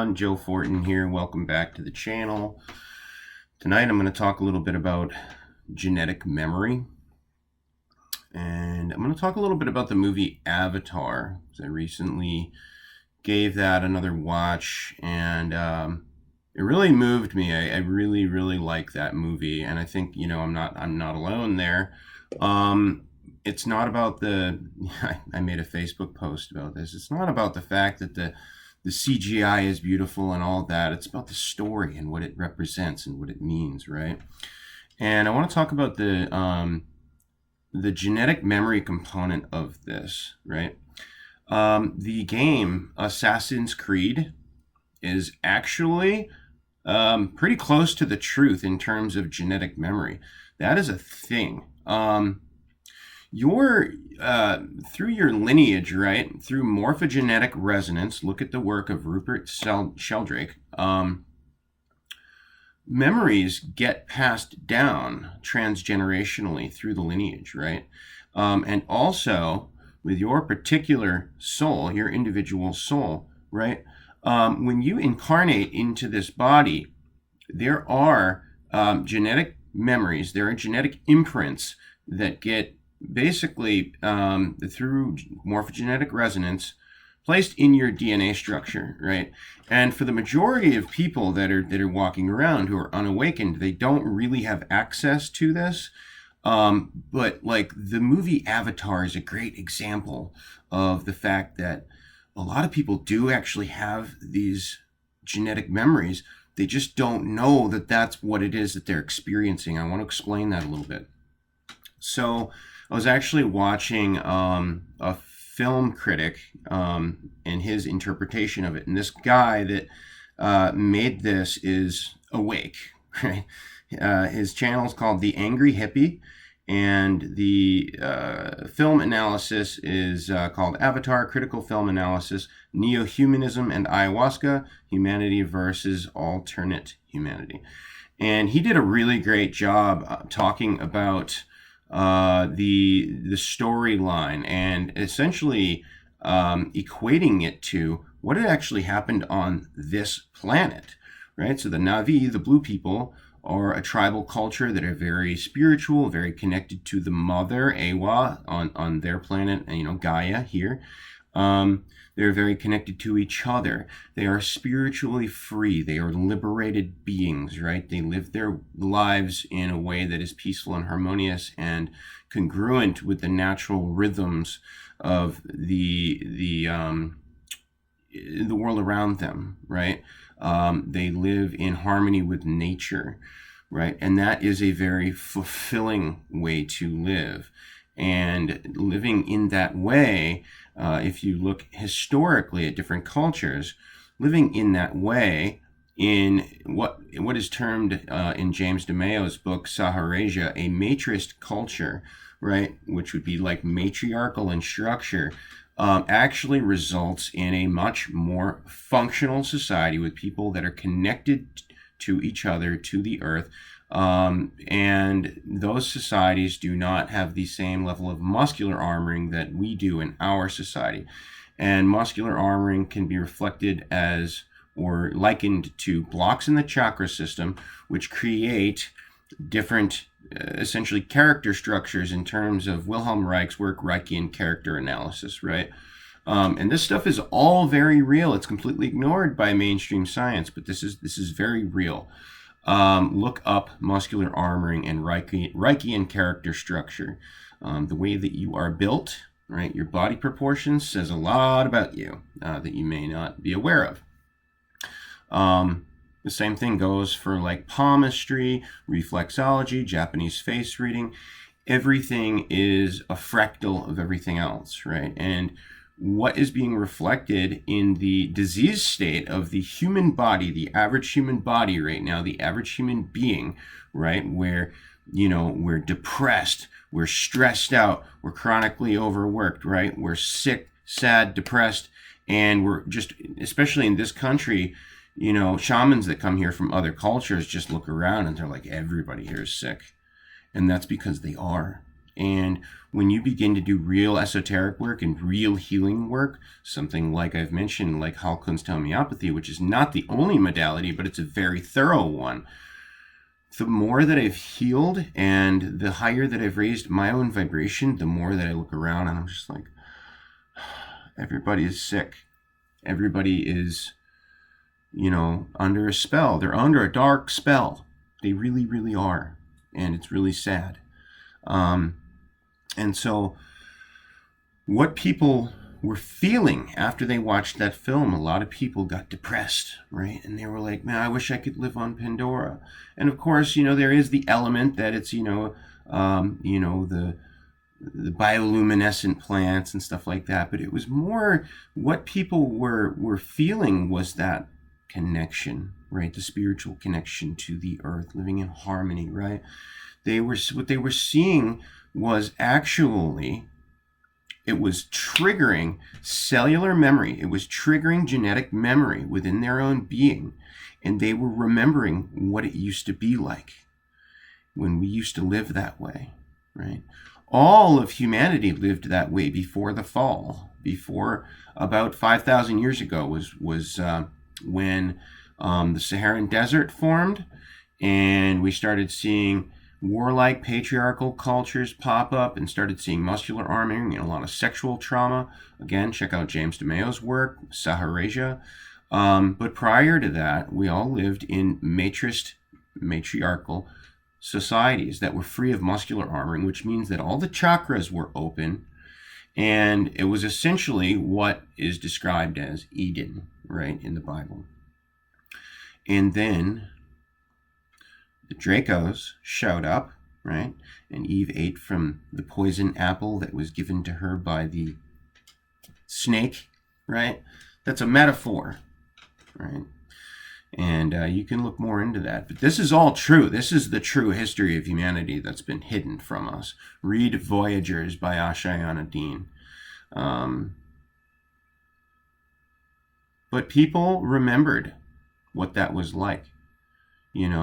everyone, Joe Fortin here. Welcome back to the channel. Tonight I'm going to talk a little bit about genetic memory. And I'm going to talk a little bit about the movie Avatar. I recently gave that another watch, and it really moved me. I really, really like that movie, and I think, I'm not alone there. It's not about I made a Facebook post about this. It's not about the fact that the CGI is beautiful and all that. It's about the story and what it represents and what it means, right? And I want to talk about the genetic memory component of this, right? The game Assassin's Creed is actually pretty close to the truth in terms of genetic memory. That is a thing. Through your lineage, right, through morphogenetic resonance, look at the work of Rupert Sheldrake, memories get passed down transgenerationally through the lineage, right? And also with your particular soul, your individual soul, right? When you incarnate into this body, there are genetic memories, there are genetic imprints that get basically through morphogenetic resonance placed in your DNA structure, right? And for the majority of people that are walking around who are unawakened, they don't really have access to this. But like the movie Avatar is a great example of the fact that a lot of people do actually have these genetic memories. They just don't know that that's what it is that they're experiencing. I want to explain that a little bit. So I was actually watching a film critic and his interpretation of it. And this guy that made this is awake, right? His channel is called The Angry Hippie. And the film analysis is called Avatar, Critical Film Analysis, Neo-Humanism and Ayahuasca, Humanity versus Alternate Humanity. And he did a really great job talking about the storyline and essentially equating it to what had actually happened on this planet, right? So the Na'vi, the blue people, are a tribal culture that are very spiritual, very connected to the mother, Ewa, on their planet, Gaia here. They're very connected to each other. They are spiritually free. They are liberated beings, right? They live their lives in a way that is peaceful and harmonious and congruent with the natural rhythms of the world around them, right? They live in harmony with nature, right? And that is a very fulfilling way to live. And living in that way, if you look historically at different cultures, living in that way in what is termed in James DeMayo's book Saharasia, a matrist culture, right, which would be like matriarchal in structure, actually results in a much more functional society with people that are connected to each other, to the earth. And those societies do not have the same level of muscular armoring that we do in our society. And muscular armoring can be reflected as or likened to blocks in the chakra system, which create different essentially character structures in terms of Wilhelm Reich's work, Reichian character analysis, right? And this stuff is all very real. It's completely ignored by mainstream science, but this is very real. Look up muscular armoring and Reichian character structure. The way that you are built, right? Your body proportions says a lot about you that you may not be aware of. The same thing goes for like palmistry, reflexology, Japanese face reading. Everything is a fractal of everything else, right? And what is being reflected in the disease state of the human body, the average human body right now, the average human being, right? Where, we're depressed, we're stressed out, we're chronically overworked, right? We're sick, sad, depressed, and we're just, especially in this country, shamans that come here from other cultures just look around and they're like, everybody here is sick. And that's because they are. And when you begin to do real esoteric work and real healing work, something like I've mentioned, like Heilkunst homeopathy, which is not the only modality, but it's a very thorough one, the more that I've healed and the higher that I've raised my own vibration, the more that I look around and I'm just like, everybody is sick. Everybody is, under a spell. They're under a dark spell. They really, really are. And it's really sad. And so what people were feeling after they watched that film, a lot of people got depressed, right? And they were like, man, I wish I could live on Pandora. And of course, there is the element that it's, the bioluminescent plants and stuff like that. But it was more what people were feeling was that connection, right? The spiritual connection to the earth, living in harmony, right? What they were seeing was actually, it was triggering cellular memory. It was triggering genetic memory within their own being. And they were remembering what it used to be like when we used to live that way, right? All of humanity lived that way before the fall. Before about 5,000 years ago was when the Saharan desert formed, and we started seeing warlike patriarchal cultures pop up and started seeing muscular arming and a lot of sexual trauma. Again, check out James DeMayo's work, Saharasia. But prior to that, we all lived in matriarchal societies that were free of muscular armoring, which means that all the chakras were open, and it was essentially what is described as Eden, right, in the Bible. And then the Dracos showed up, right? And Eve ate from the poison apple that was given to her by the snake, right? That's a metaphor, right? And you can look more into that. But this is all true. This is the true history of humanity that's been hidden from us. Read Voyagers by Ashayana Dean. But people remembered what that was like, in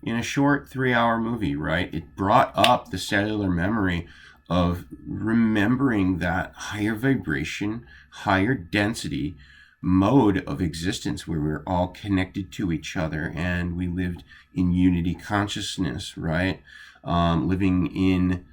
a short 3-hour movie, right? It brought up the cellular memory of remembering that higher vibration, higher density mode of existence where we're all connected to each other and we lived in unity consciousness, right? Living in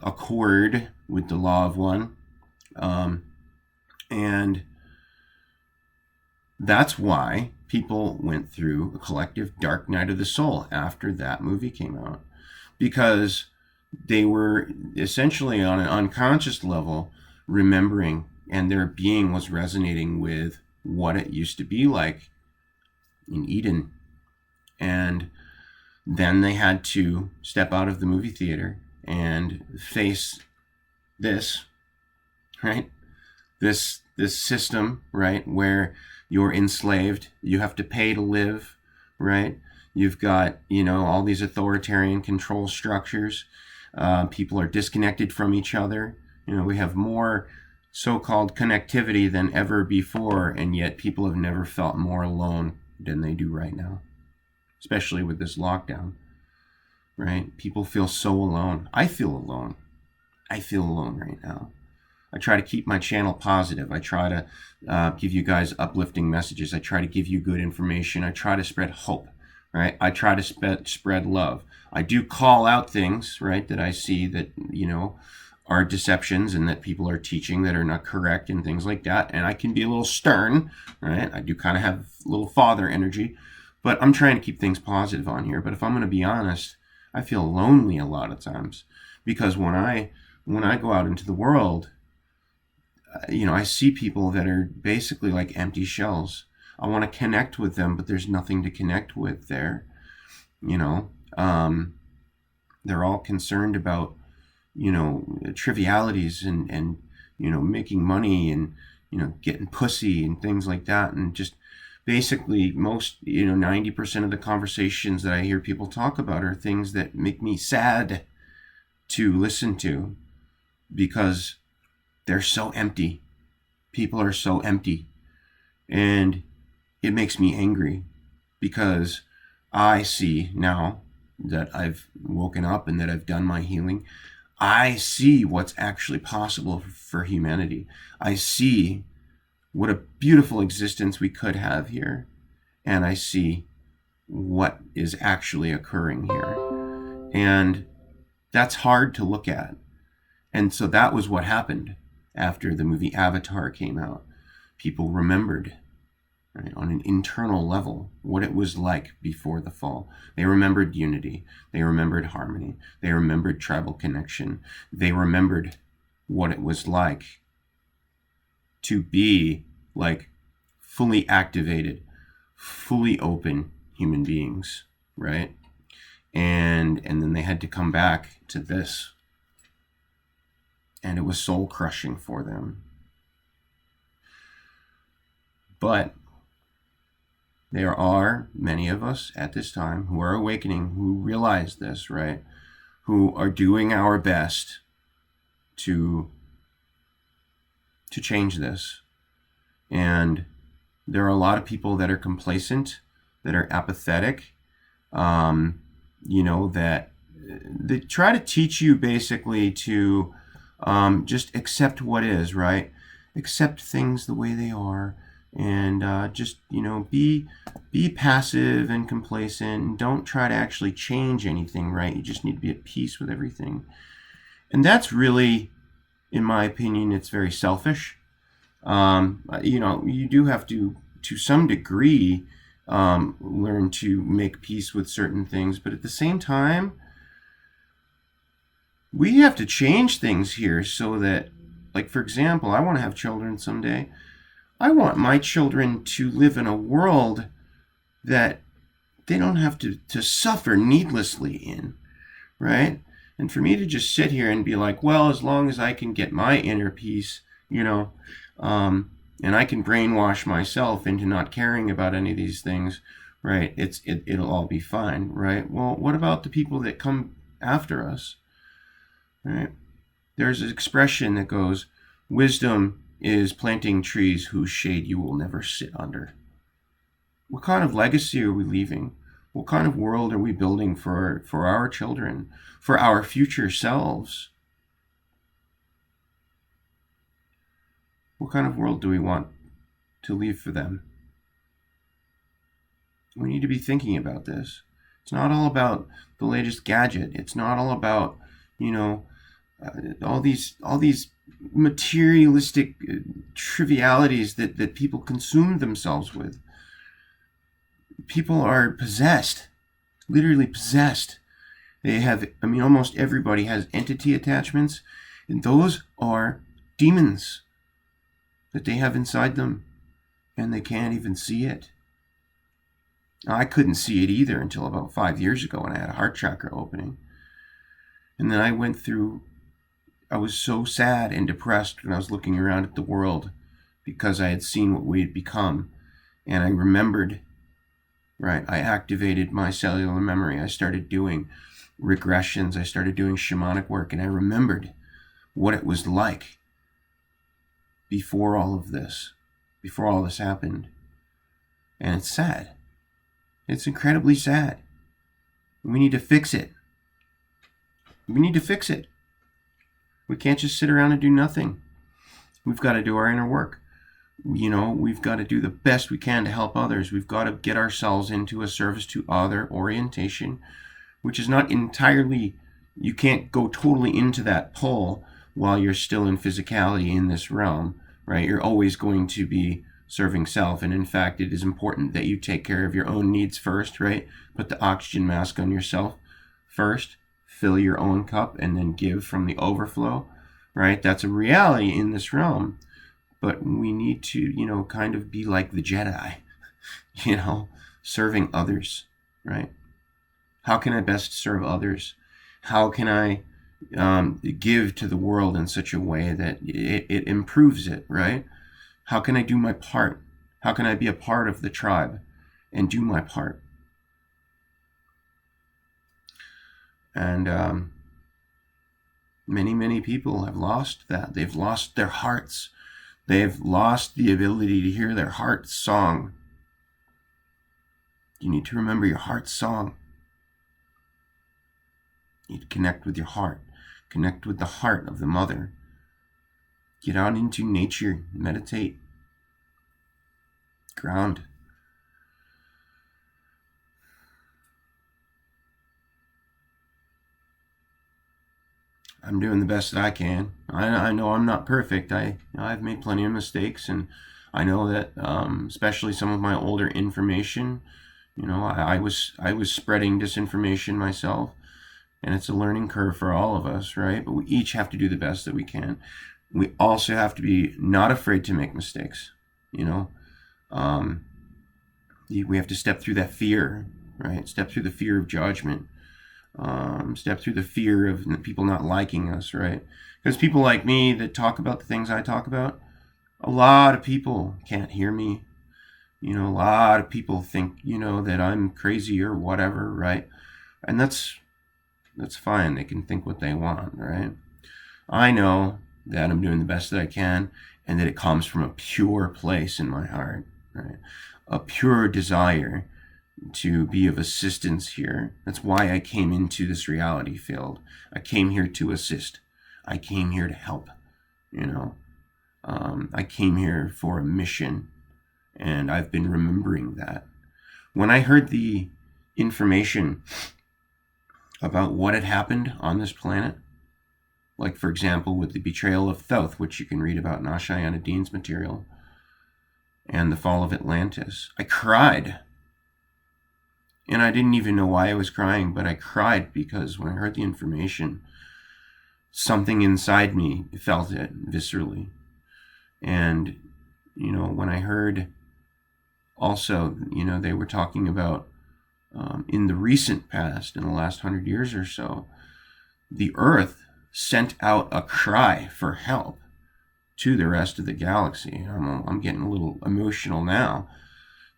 accord with the law of one. And that's why people went through a collective dark night of the soul after that movie came out, because they were essentially on an unconscious level remembering, and their being was resonating with what it used to be like in Eden. And then they had to step out of the movie theater and face this, right? This system, right, where you're enslaved, you have to pay to live, right? You've got, all these authoritarian control structures. People are disconnected from each other. We have more so-called connectivity than ever before, and yet people have never felt more alone than they do right now, especially with this lockdown, right? People feel so alone. I feel alone. I feel alone right now. I try to keep my channel positive. I try to give you guys uplifting messages. I try to give you good information. I try to spread hope, right? I try to spread love. I do call out things, right, that I see that, are deceptions and that people are teaching that are not correct and things like that. And I can be a little stern, right? I do kind of have a little father energy, but I'm trying to keep things positive on here. But if I'm going to be honest, I feel lonely a lot of times, because when I go out into the world, I see people that are basically like empty shells. I want to connect with them, but there's nothing to connect with there. They're all concerned about, trivialities and making money and, getting pussy and things like that. And just basically most, 90% of the conversations that I hear people talk about are things that make me sad to listen to, because they're so empty. People are so empty. And it makes me angry, because I see now that I've woken up and that I've done my healing. I see what's actually possible for humanity. I see what a beautiful existence we could have here. And I see what is actually occurring here. And that's hard to look at. And so that was what happened after the movie Avatar came out. People remembered, right, on an internal level, what it was like before the fall. They remembered unity. They remembered harmony. They remembered tribal connection. They remembered what it was like to be like fully activated, fully open human beings, right? And then they had to come back to this. And it was soul crushing for them. But there are many of us at this time who are awakening, who realize this, right? Who are doing our best to change this. And there are a lot of people that are complacent, that are apathetic, that they try to teach you basically to just accept what is, right? Accept things the way they are, and just be passive and complacent, and don't try to actually change anything, right? You just need to be at peace with everything. And that's really, in my opinion, it's very selfish. You do have to some degree, learn to make peace with certain things, but at the same time, we have to change things here so that, like, for example, I want to have children someday. I want my children to live in a world that they don't have to suffer needlessly in, right? And for me to just sit here and be like, well, as long as I can get my inner peace, and I can brainwash myself into not caring about any of these things, right? It'll all be fine, right? Well, what about the people that come after us, right? There's an expression that goes, wisdom is planting trees whose shade you will never sit under. What kind of legacy are we leaving? What kind of world are we building for our children, for our future selves? What kind of world do we want to leave for them? We need to be thinking about this. It's not all about the latest gadget. It's not all about, all these materialistic trivialities that people consume themselves with. People are possessed, literally possessed. They have, almost everybody has entity attachments, and those are demons that they have inside them, and they can't even see it. I couldn't see it either until about 5 years ago when I had a heart chakra opening. And then I was so sad and depressed when I was looking around at the world because I had seen what we had become. And I remembered, right, I activated my cellular memory. I started doing regressions. I started doing shamanic work, and I remembered what it was like before all this happened. And it's sad. It's incredibly sad. We need to fix it. We can't just sit around and do nothing. We've got to do our inner work. We've got to do the best we can to help others. We've got to get ourselves into a service to other orientation, which is not entirely, you can't go totally into that pole while you're still in physicality in this realm, right? You're always going to be serving self. And in fact, it is important that you take care of your own needs first, right? Put the oxygen mask on yourself first, fill your own cup, and then give from the overflow, right? That's a reality in this realm. But we need to, kind of be like the Jedi, serving others, right? How can I best serve others? How can I give to the world in such a way that it improves it, right? How can I do my part? How can I be a part of the tribe and do my part? And many, many people have lost that. They've lost their hearts. They've lost the ability to hear their heart's song. You need to remember your heart's song. You need to connect with your heart. Connect with the heart of the mother. Get out into nature, meditate, ground. I'm doing the best that I can. I know I'm not perfect. I've made plenty of mistakes, and I know that especially some of my older information, I was spreading disinformation myself, and it's a learning curve for all of us, right? But we each have to do the best that we can. We also have to be not afraid to make mistakes. We have to step through that fear, right? Step through the fear of judgment. Step through the fear of people not liking us, right? Because people like me that talk about the things I talk about, a lot of people can't hear me. A lot of people think, that I'm crazy or whatever, right? And that's fine. They can think what they want, right? I know that I'm doing the best that I can, and that it comes from a pure place in my heart, right? A pure desire to be of assistance here. That's why I came into this reality field. I came here to assist. I came here to help. I came here for a mission, and I've been remembering that. When I heard the information about what had happened on this planet, like for example with the betrayal of Thoth, which you can read about in Ashayana Dean's material, and the fall of Atlantis, I cried. And I didn't even know why I was crying, but I cried because when I heard the information, something inside me felt it viscerally. And, when I heard also, they were talking about in the recent past, in the last 100 years or so, the Earth sent out a cry for help to the rest of the galaxy. I'm getting a little emotional now.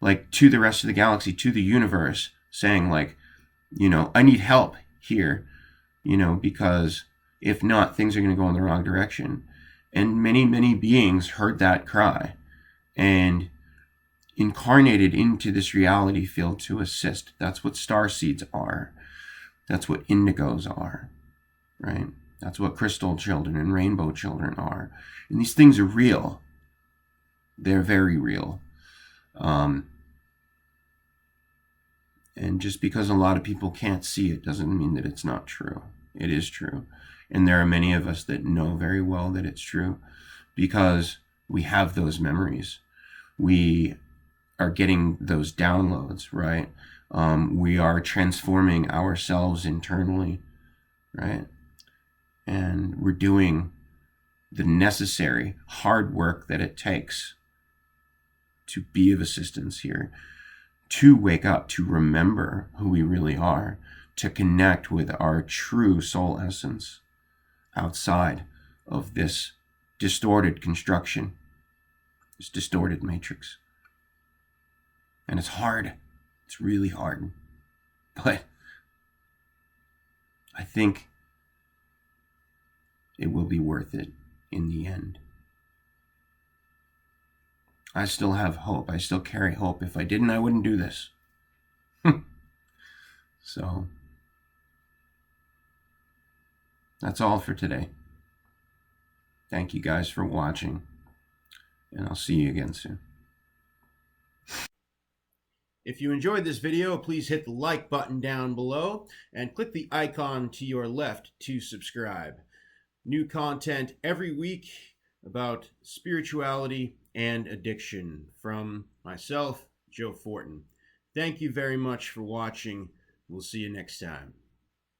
Like, to the rest of the galaxy, to the universe, saying like, I need help here, because if not, things are going to go in the wrong direction. And many, many beings heard that cry and incarnated into this reality field to assist. That's what star seeds are. That's what indigos are, right? That's what crystal children and rainbow children are. And these things are real. They're very real. And just because a lot of people can't see it doesn't mean that it's not true. It is true. And there are many of us that know very well that it's true because we have those memories. We are getting those downloads, right? We are transforming ourselves internally, right? And we're doing the necessary hard work that it takes to be of assistance here, to wake up, to remember who we really are, to connect with our true soul essence outside of this distorted construction, this distorted matrix. And it's hard. It's really hard. But I think it will be worth it in the end. I still have hope. I still carry hope. If I didn't, I wouldn't do this. So, that's all for today. Thank you guys for watching, and I'll see you again soon. If you enjoyed this video, please hit the like button down below and click the icon to your left to subscribe. New content every week about spirituality and addiction from myself, Joe Fortin. Thank you very much for watching. We'll see you next time.